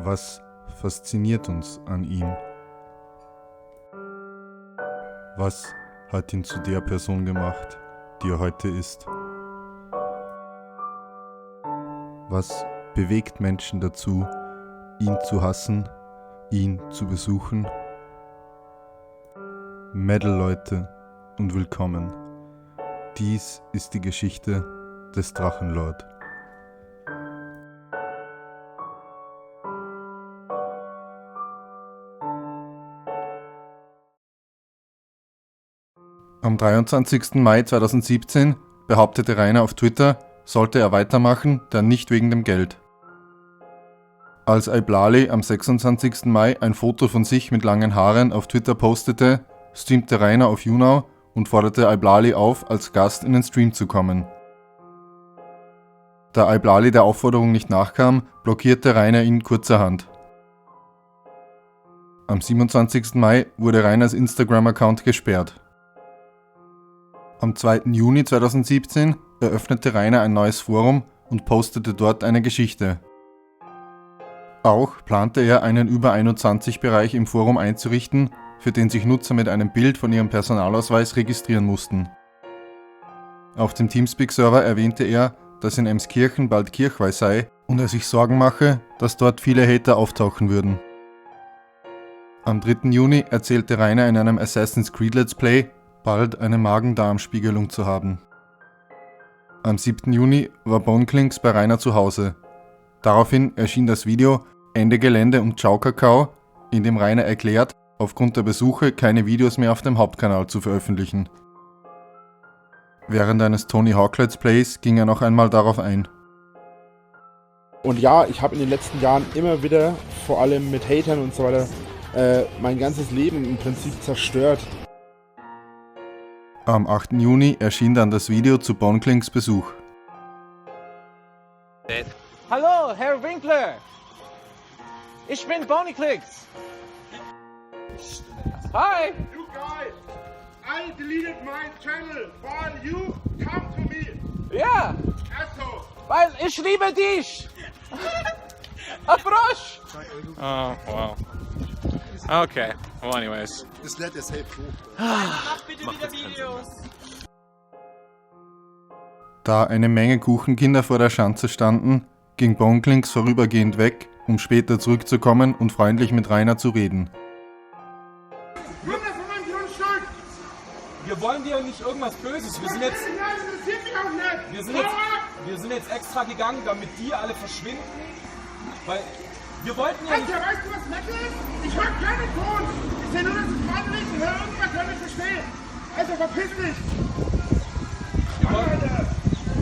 Was fasziniert uns an ihm? Was hat ihn zu der Person gemacht, die er heute ist? Was bewegt Menschen dazu, ihn zu hassen, ihn zu besuchen? Metal-Leute und willkommen. Dies ist die Geschichte des Drachenlord. Am 23. Mai 2017 behauptete Rainer auf Twitter, sollte er weitermachen, dann nicht wegen dem Geld. Als Iblali am 26. Mai ein Foto von sich mit langen Haaren auf Twitter postete, streamte Rainer auf YouNow und forderte Iblali auf, als Gast in den Stream zu kommen. Da Iblali der Aufforderung nicht nachkam, blockierte Rainer ihn kurzerhand. Am 27. Mai wurde Rainers Instagram-Account gesperrt. Am 2. Juni 2017 eröffnete Rainer ein neues Forum und postete dort eine Geschichte. Auch plante er einen Über-21-Bereich im Forum einzurichten, für den sich Nutzer mit einem Bild von ihrem Personalausweis registrieren mussten. Auf dem Teamspeak-Server erwähnte er, dass in Emskirchen bald Kirchweih sei und er sich Sorgen mache, dass dort viele Hater auftauchen würden. Am 3. Juni erzählte Rainer in einem Assassin's Creed Let's Play, bald eine Magen-Darm-Spiegelung zu haben. Am 7. Juni war Boneklinks bei Rainer zu Hause. Daraufhin erschien das Video Ende Gelände und Ciao Kakao, in dem Rainer erklärt, aufgrund der Besuche keine Videos mehr auf dem Hauptkanal zu veröffentlichen. Während eines Tony Hawk Let's Plays ging er noch einmal darauf ein. Und ja, ich habe in den letzten Jahren immer wieder, vor allem mit Hatern und so weiter, mein ganzes Leben im Prinzip zerstört. Am 8. Juni erschien dann das Video zu Boneklinks Besuch. Hallo, Herr Winkler! Ich bin Boneklinks! Hi! You guys, I deleted my channel while you come to me. Ja, Asshole. weil ich liebe dich! Approach! Oh, wow. Okay. Well, anyways. Just let us help you. Mach bitte wieder Videos! Da eine Menge Kuchenkinder vor der Schanze standen, ging Boneklinks vorübergehend weg, um später zurückzukommen und freundlich mit Rainer zu reden. Nimm das von meinem Grundstück. Wir wollen dir nicht irgendwas Böses. Wir sind jetzt, Das interessiert mich auch nicht. wir sind jetzt extra gegangen, damit die alle verschwinden. Weil wir wollten ja nicht. Alter, weißt du, was Metal ist? Ich höre keinen Ton. Ich sehe nur, dass es ordentlich und höre irgendwas, was ich verstehe. Also verpiss dich. Alter,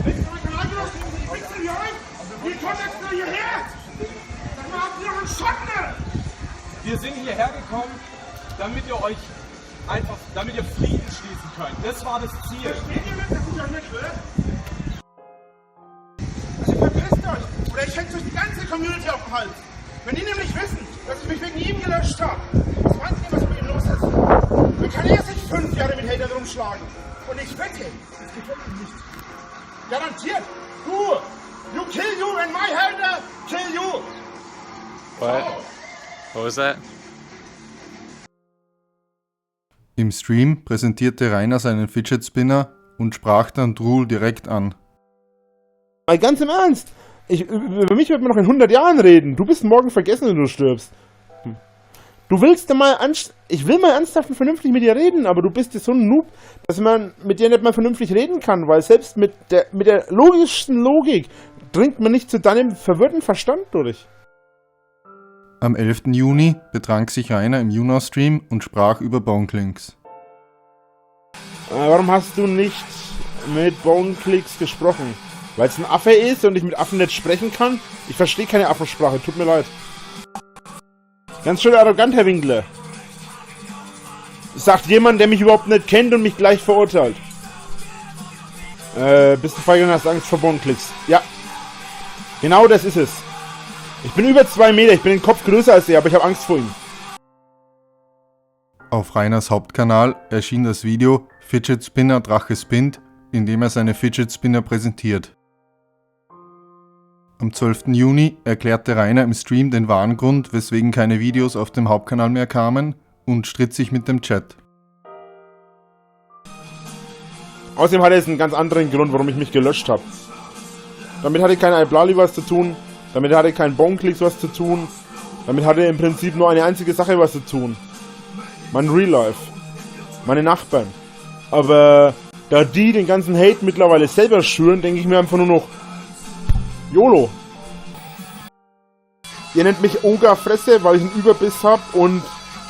willst du meinen Kanal benutzen? Ich wechsel hier euch. Wie kommt jetzt nur hierher? Sag mal, habt ihr noch einen Schotten? Wir sind hierher gekommen, damit ihr Frieden schließen könnt. Das war das Ziel. Versteht ihr nicht, dass ich euch nicht will? Also verpisst euch. Oder ich hänge euch die ganze Community auf den Hals. Wenn die nämlich wissen, dass ich mich wegen ihm gelöscht habe, was meint ihr, was mit ihm los ist? Dann kann er sich 5 Jahre mit Hatern rumschlagen. Und ich wette, das gefällt ihm nicht. Garantiert. You kill you and my hater kill you. What? What was that? Im Stream präsentierte Rainer seinen Fidget Spinner und sprach dann Drool direkt an. Mal ganz im Ernst, über mich wird man noch in 100 Jahren reden. Du bist morgen vergessen, wenn du stirbst. Du willst ja mal ich will mal ernsthaft und vernünftig mit dir reden, aber du bist ja so ein Noob, dass man mit dir nicht mal vernünftig reden kann, weil selbst mit der logischsten Logik dringt man nicht zu deinem verwirrten Verstand durch. Am 11. Juni betrank sich Rainer im YouNow-Stream und sprach über Boneklinks. Warum hast du nicht mit Boneklinks gesprochen? Weil es ein Affe ist und ich mit Affen nicht sprechen kann? Ich verstehe keine Affensprache, tut mir leid. Ganz schön arrogant, Herr Winkler. Sagt jemand, der mich überhaupt nicht kennt und mich gleich verurteilt. Bist du feige und hast Angst vor Boneklinks? Ja. Genau das ist es. Ich bin über 2 Meter, ich bin den Kopf größer als er, aber ich habe Angst vor ihm. Auf Rainers Hauptkanal erschien das Video Fidget Spinner Drache spinnt, in dem er seine Fidget Spinner präsentiert. Am 12. Juni erklärte Rainer im Stream den wahren Grund, weswegen keine Videos auf dem Hauptkanal mehr kamen und stritt sich mit dem Chat. Außerdem hat es einen ganz anderen Grund, warum ich mich gelöscht habe. Damit hatte kein Iblali was zu tun, damit hatte kein Bonklicks was zu tun, damit hatte im Prinzip nur eine einzige Sache was zu tun. Mein Real Life. Meine Nachbarn. Aber da die den ganzen Hate mittlerweile selber schüren, denke ich mir einfach nur noch YOLO. Ihr nennt mich Ogerfresse, weil ich einen Überbiss habe und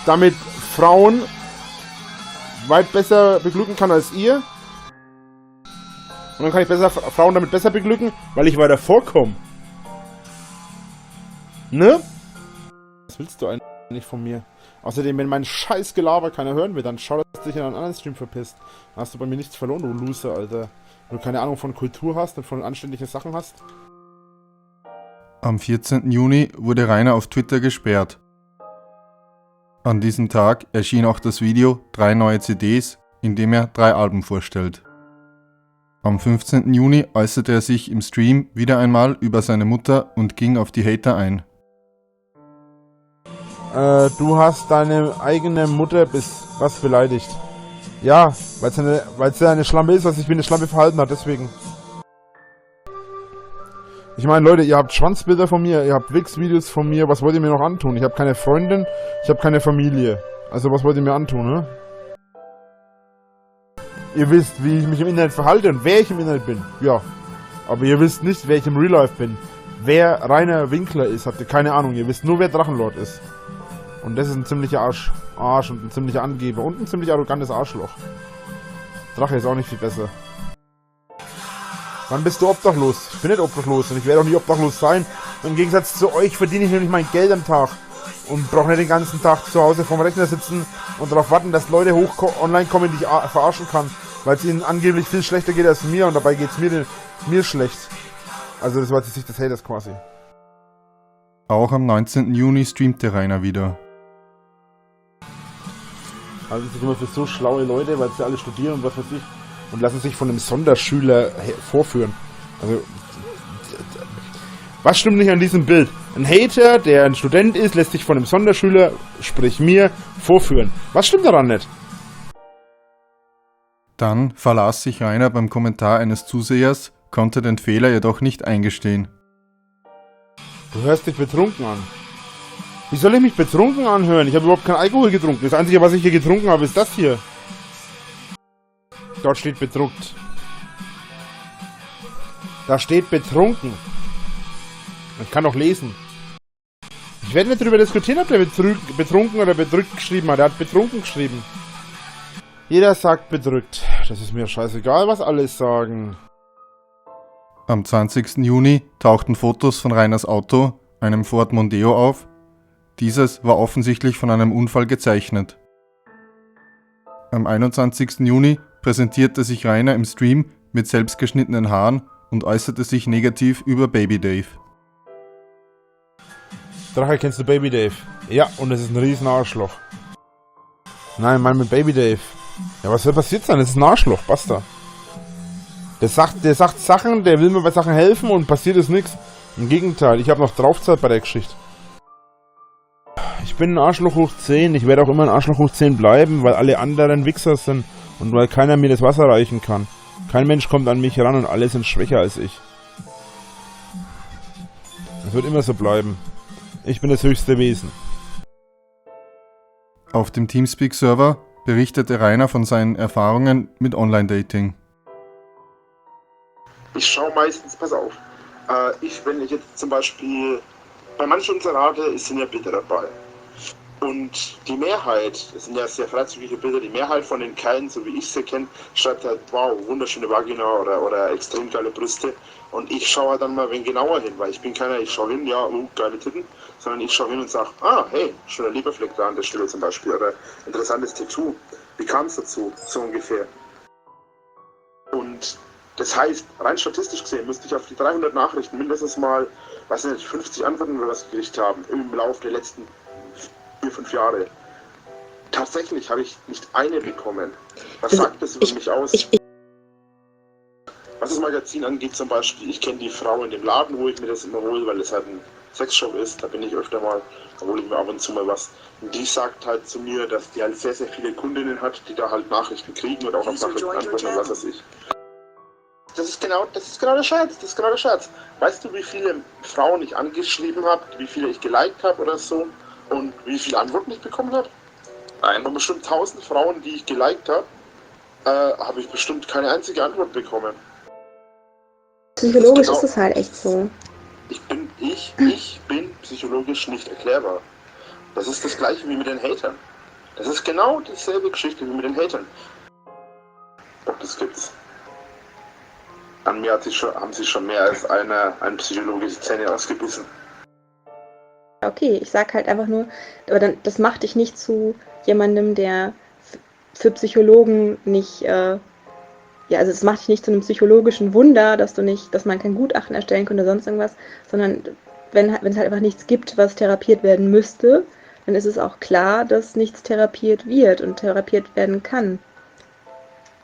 damit Frauen weit besser beglücken kann als ihr. Und dann kann ich Frauen damit besser beglücken, weil ich weiter vorkomme. Ne? Was willst du eigentlich von mir? Außerdem, wenn mein scheiß Gelaber keiner hören will, dann schau, dass du dich in einen anderen Stream verpisst. Dann hast du bei mir nichts verloren, du Loser, Alter. Wenn du keine Ahnung von Kultur hast und von anständigen Sachen hast. Am 14. Juni wurde Rainer auf Twitter gesperrt. An diesem Tag erschien auch das Video 3 neue CDs, in dem er 3 Alben vorstellt. Am 15. Juni äußerte er sich im Stream wieder einmal über seine Mutter und ging auf die Hater ein. Du hast deine eigene Mutter bis was beleidigt. Ja, weil sie eine Schlampe ist, was sich wie eine Schlampe verhalten hat, deswegen. Ich meine, Leute, ihr habt Schwanzbilder von mir, ihr habt Wix-Videos von mir, was wollt ihr mir noch antun? Ich habe keine Freundin, ich habe keine Familie. Also was wollt ihr mir antun, ne? Ihr wisst, wie ich mich im Internet verhalte und wer ich im Internet bin. Ja. Aber ihr wisst nicht, wer ich im Real Life bin. Wer Rainer Winkler ist, habt ihr keine Ahnung. Ihr wisst nur, wer Drachenlord ist. Und das ist ein ziemlicher Arsch und ein ziemlicher Angeber und ein ziemlich arrogantes Arschloch. Drache ist auch nicht viel besser. Wann bist du obdachlos? Ich bin nicht obdachlos und ich werde auch nicht obdachlos sein. Im Gegensatz zu euch verdiene ich nämlich mein Geld am Tag. Und brauche nicht den ganzen Tag zu Hause vorm Rechner sitzen und darauf warten, dass Leute online kommen, die ich verarschen kann. Weil es ihnen angeblich viel schlechter geht als mir und dabei geht es mir schlecht. Also das war jetzt die Sicht des Haters quasi. Auch am 19. Juni streamte Rainer wieder. Also das ist immer für so schlaue Leute, weil sie alle studieren und was weiß ich. Und lassen sich von einem Sonderschüler vorführen. Also, was stimmt nicht an diesem Bild? Ein Hater, der ein Student ist, lässt sich von einem Sonderschüler, sprich mir, vorführen. Was stimmt daran nicht? Dann verlas sich Rainer beim Kommentar eines Zusehers, konnte den Fehler jedoch nicht eingestehen. Du hörst dich betrunken an. Wie soll ich mich betrunken anhören? Ich habe überhaupt keinen Alkohol getrunken. Das Einzige, was ich hier getrunken habe, ist das hier. Dort steht bedruckt. Da steht betrunken. Ich kann doch lesen. Ich werde nicht darüber diskutieren, ob der betrunken oder bedrückt geschrieben hat. Er hat betrunken geschrieben. Jeder sagt bedrückt. Das ist mir scheißegal, was alle sagen. Am 20. Juni tauchten Fotos von Rainers Auto, einem Ford Mondeo, auf. Dieses war offensichtlich von einem Unfall gezeichnet. Am 21. Juni präsentierte sich Rainer im Stream mit selbstgeschnittenen Haaren und äußerte sich negativ über Baby Dave. Drache, kennst du Baby Dave? Ja, und es ist ein riesen Arschloch. Nein, mein mit Baby Dave. Ja, was soll passiert sein? Das ist ein Arschloch, basta. Der sagt Sachen, der will mir bei Sachen helfen und passiert ist nichts. Im Gegenteil, ich habe noch Draufzeit bei der Geschichte. Ich bin ein Arschloch hoch 10, ich werde auch immer ein Arschloch hoch 10 bleiben, weil alle anderen Wichser sind und weil keiner mir das Wasser reichen kann. Kein Mensch kommt an mich ran und alle sind schwächer als ich. Das wird immer so bleiben. Ich bin das höchste Wesen. Auf dem Teamspeak-Server berichtete Rainer von seinen Erfahrungen mit Online-Dating. Ich schaue meistens, pass auf, wenn ich jetzt zum Beispiel, bei manchen Inserate sind ja Bilder dabei. Und die Mehrheit, das sind ja sehr freizügige Bilder, die Mehrheit von den Kerlen, so wie ich sie kenne, schreibt halt, wow, wunderschöne Vagina oder extrem geile Brüste. Und ich schaue halt dann mal ein wenig genauer hin, weil ich bin keiner, ich schaue hin, ja, geile Titten, sondern ich schaue hin und sage, hey, schöner Leberfleck da an der Stelle zum Beispiel, oder interessantes Tattoo. Wie kam es dazu, so ungefähr? Und das heißt, rein statistisch gesehen, müsste ich auf die 300 Nachrichten mindestens mal, weiß nicht, 50 Antworten oder was gekriegt haben, im Laufe der letzten 4-5 Jahre. Tatsächlich habe ich nicht eine bekommen. Was sagt das über mich aus? Was das Magazin angeht zum Beispiel, ich kenne die Frau in dem Laden, wo ich mir das immer hole, weil es halt ein Sexshop ist, da bin ich öfter mal, da hole ich mir ab und zu mal was. Und die sagt halt zu mir, dass die halt sehr, sehr viele Kundinnen hat, die da halt Nachrichten kriegen und auch auf Nachrichten antworten und was weiß ich. Das ist genau der Scherz, Weißt du, wie viele Frauen ich angeschrieben habe, wie viele ich geliked habe oder so und wie viele Antworten ich bekommen habe? Nein. Von bestimmt 1000 Frauen, die ich geliked habe, habe ich bestimmt keine einzige Antwort bekommen. Psychologisch ist es halt echt so. Ich bin psychologisch nicht erklärbar. Das ist das gleiche wie mit den Hatern. Das ist genau dieselbe Geschichte wie mit den Hatern. Doch, das gibt's. An mir haben sie schon mehr als eine psychologische Zähne ausgebissen. Okay, ich sag halt einfach nur, aber dann, das macht dich nicht zu jemandem, der für Psychologen nicht, also es macht dich nicht zu einem psychologischen Wunder, dass man kein Gutachten erstellen könnte oder sonst irgendwas, sondern wenn es halt einfach nichts gibt, was therapiert werden müsste, dann ist es auch klar, dass nichts therapiert wird und therapiert werden kann.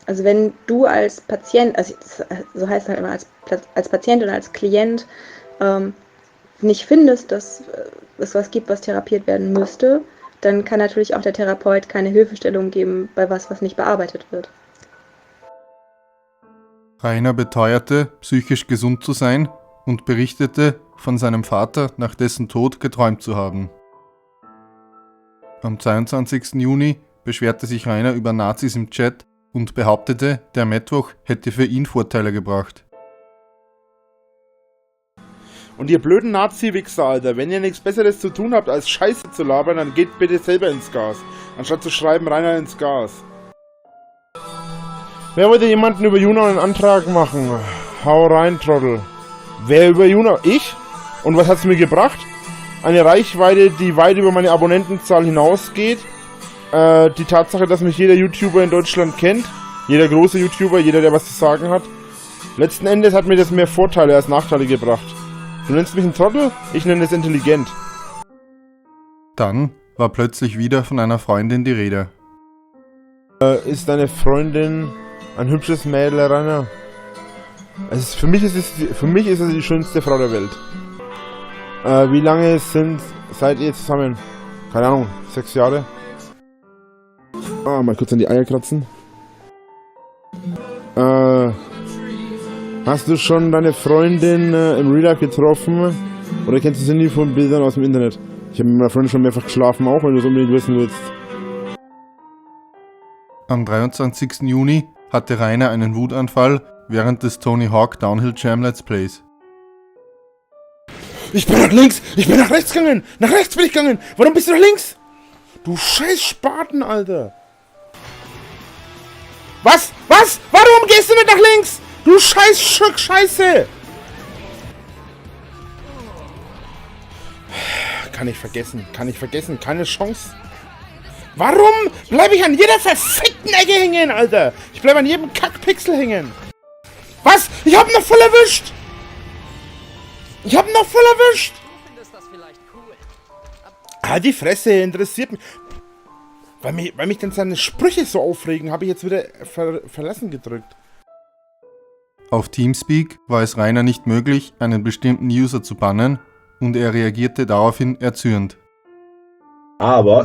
Also wenn du als Patient, also so heißt es halt immer, als Patient oder als Klient nicht findest, dass es was gibt, was therapiert werden müsste, dann kann natürlich auch der Therapeut keine Hilfestellung geben bei was nicht bearbeitet wird. Rainer beteuerte, psychisch gesund zu sein und berichtete, von seinem Vater nach dessen Tod geträumt zu haben. Am 22. Juni beschwerte sich Rainer über Nazis im Chat und behauptete, der Mittwoch hätte für ihn Vorteile gebracht. Und ihr blöden Nazi-Wichser, Alter, wenn ihr nichts Besseres zu tun habt, als Scheiße zu labern, dann geht bitte selber ins Gas. Anstatt zu schreiben, Rainer ins Gas. Wer wollte jemanden über Juno einen Antrag machen? Hau rein, Trottel. Wer über Juno? Ich? Und was hat's mir gebracht? Eine Reichweite, die weit über meine Abonnentenzahl hinausgeht. Die Tatsache, dass mich jeder YouTuber in Deutschland kennt. Jeder große YouTuber, jeder, der was zu sagen hat. Letzten Endes hat mir das mehr Vorteile als Nachteile gebracht. Du nennst mich einen Trottel, ich nenne es intelligent. Dann war plötzlich wieder von einer Freundin die Rede. Ist deine Freundin ein hübsches Mädel, Rainer? Für mich ist es die schönste Frau der Welt. Wie lange seid ihr zusammen? Keine Ahnung, 6 Jahre? Mal kurz an die Eier kratzen. Hast du schon deine Freundin im Real Life getroffen? Oder kennst du sie nie von Bildern aus dem Internet? Ich habe mit meiner Freundin schon mehrfach geschlafen, auch wenn du es unbedingt wissen willst. Am 23. Juni hatte Rainer einen Wutanfall während des Tony Hawk Downhill Jam Let's Plays. Ich bin nach links! Ich bin nach rechts gegangen! Nach rechts bin ich gegangen! Warum bist du nach links? Du scheiß Spaten, Alter! Was? Was? Warum gehst du nicht nach links? Du scheiß Stück Scheiße! Kann ich vergessen, keine Chance. Warum bleibe ich an jeder verfickten Ecke hängen, Alter? Ich bleibe an jedem Kackpixel hängen. Was? Ich hab ihn noch voll erwischt! Ah, die Fresse interessiert mich. Weil mich dann seine Sprüche so aufregen, habe ich jetzt wieder verlassen gedrückt. Auf Teamspeak war es Rainer nicht möglich, einen bestimmten User zu bannen, und er reagierte daraufhin erzürnt.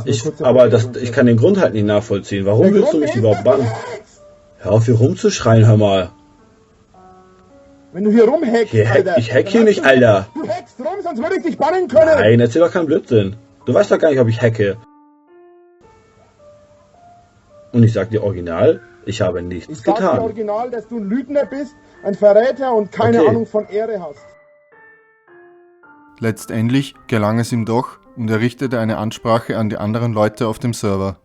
Ich kann den Grund halt nicht nachvollziehen. Warum willst du mich überhaupt bannen? Hör auf, hier rumzuschreien, hör mal. Wenn du hier rumhackst, Alter. Ich hack hier nicht, Alter. Du hackst rum, sonst würde ich dich bannen können. Nein, erzähl doch keinen Blödsinn. Du weißt doch gar nicht, ob ich hacke. Und ich sag dir original, ich habe nichts getan. Ich sag dir original, dass du ein Lügner bist, ein Verräter und keine Ahnung von Ehre hast. Letztendlich gelang es ihm doch und er richtete eine Ansprache an die anderen Leute auf dem Server.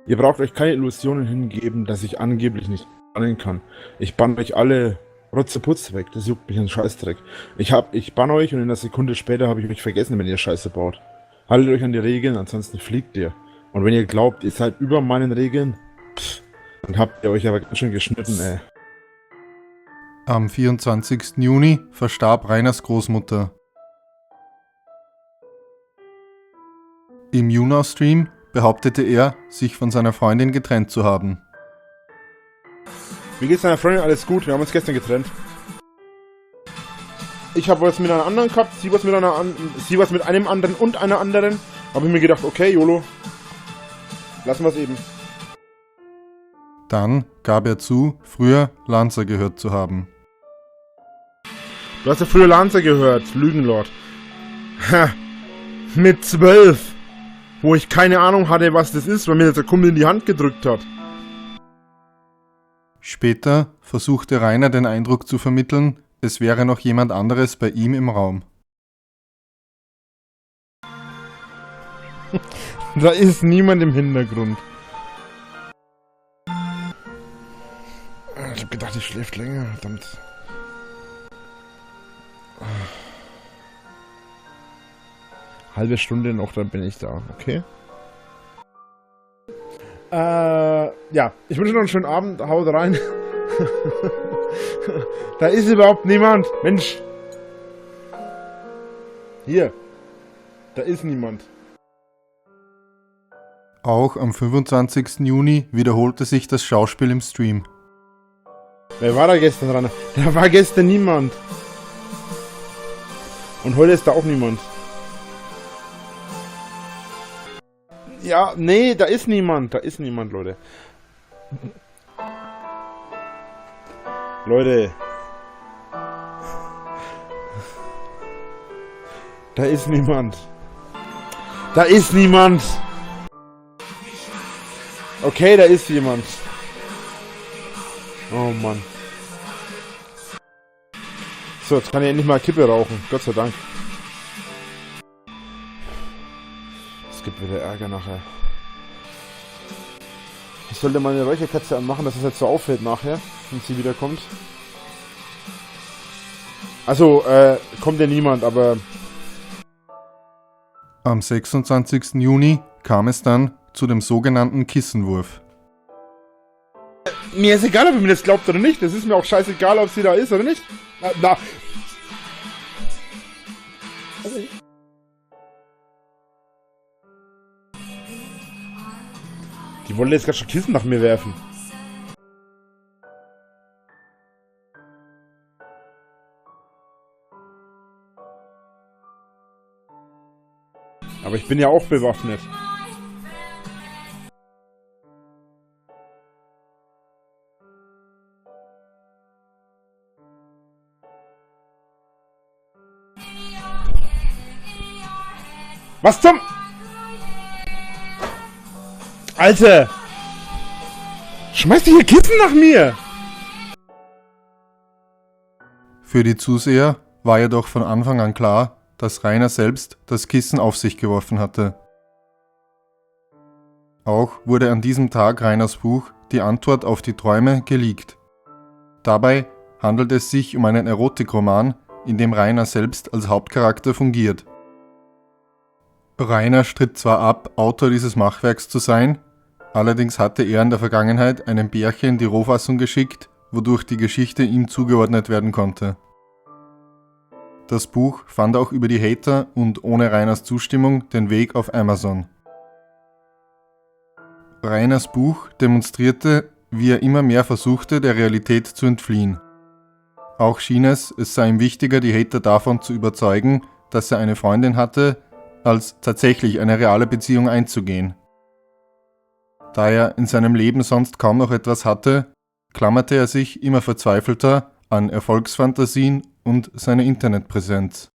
Ihr braucht euch keine Illusionen hingeben, dass ich angeblich nicht bannen kann. Ich banne euch alle Rotzeputz weg, das juckt mich ein Scheißdreck. Ich banne euch und in einer Sekunde später habe ich euch vergessen, wenn ihr Scheiße baut. Haltet euch an die Regeln, ansonsten fliegt ihr. Und wenn ihr glaubt, ihr seid über meinen Regeln, dann habt ihr euch aber ganz schön geschnitten, ey. Am 24. Juni verstarb Rainers Großmutter. Im YouNow-Stream behauptete er, sich von seiner Freundin getrennt zu haben. Wie geht's deiner Freundin? Alles gut, wir haben uns gestern getrennt. Ich habe was mit einer anderen gehabt, sie was mit einem anderen und einer anderen. Habe ich mir gedacht, okay, YOLO. Lassen wir es eben. Dann gab er zu, früher Lanza gehört zu haben. Du hast ja früher Lanza gehört, Lügenlord. Ha, mit 12. Wo ich keine Ahnung hatte, was das ist, weil mir das der Kumpel in die Hand gedrückt hat. Später versuchte Rainer den Eindruck zu vermitteln, es wäre noch jemand anderes bei ihm im Raum. Da ist niemand im Hintergrund. Ich hab gedacht, ich schläft länger, verdammt. Halbe Stunde noch, dann bin ich da, okay? Ja, ich wünsche noch einen schönen Abend, haut rein. Da ist überhaupt niemand. Mensch. Hier. Da ist niemand. Auch am 25. Juni wiederholte sich das Schauspiel im Stream. Wer war da gestern dran? Da war gestern niemand. Und heute ist da auch niemand. Ja, nee, da ist niemand. Da ist niemand, Leute. Leute. Da ist niemand. Da ist niemand. Okay, da ist jemand. Oh Mann. So, jetzt kann ich endlich mal Kippe rauchen. Gott sei Dank. Es gibt wieder Ärger nachher. Ich sollte mal eine Räucherkatze anmachen, dass es jetzt so auffällt nachher, wenn sie wiederkommt. Also, kommt ja niemand, aber... Am 26. Juni kam es dann zu dem sogenannten Kissenwurf. Mir ist egal, ob ihr mir das glaubt oder nicht. Es ist mir auch scheißegal, ob sie da ist oder nicht. Na. Die wollen jetzt gerade schon Kissen nach mir werfen. Aber ich bin ja auch bewaffnet. Was zum... Alter! Schmeißt ihr hier Kissen nach mir? Für die Zuseher war jedoch von Anfang an klar, dass Rainer selbst das Kissen auf sich geworfen hatte. Auch wurde an diesem Tag Rainers Buch Die Antwort auf die Träume geleakt. Dabei handelt es sich um einen Erotikroman, in dem Rainer selbst als Hauptcharakter fungiert. Rainer stritt zwar ab, Autor dieses Machwerks zu sein, allerdings hatte er in der Vergangenheit einem Bärchen die Rohfassung geschickt, wodurch die Geschichte ihm zugeordnet werden konnte. Das Buch fand auch über die Hater und ohne Rainers Zustimmung den Weg auf Amazon. Rainers Buch demonstrierte, wie er immer mehr versuchte, der Realität zu entfliehen. Auch schien es sei ihm wichtiger, die Hater davon zu überzeugen, dass er eine Freundin hatte, als tatsächlich eine reale Beziehung einzugehen. Da er in seinem Leben sonst kaum noch etwas hatte, klammerte er sich immer verzweifelter an Erfolgsfantasien und seine Internetpräsenz.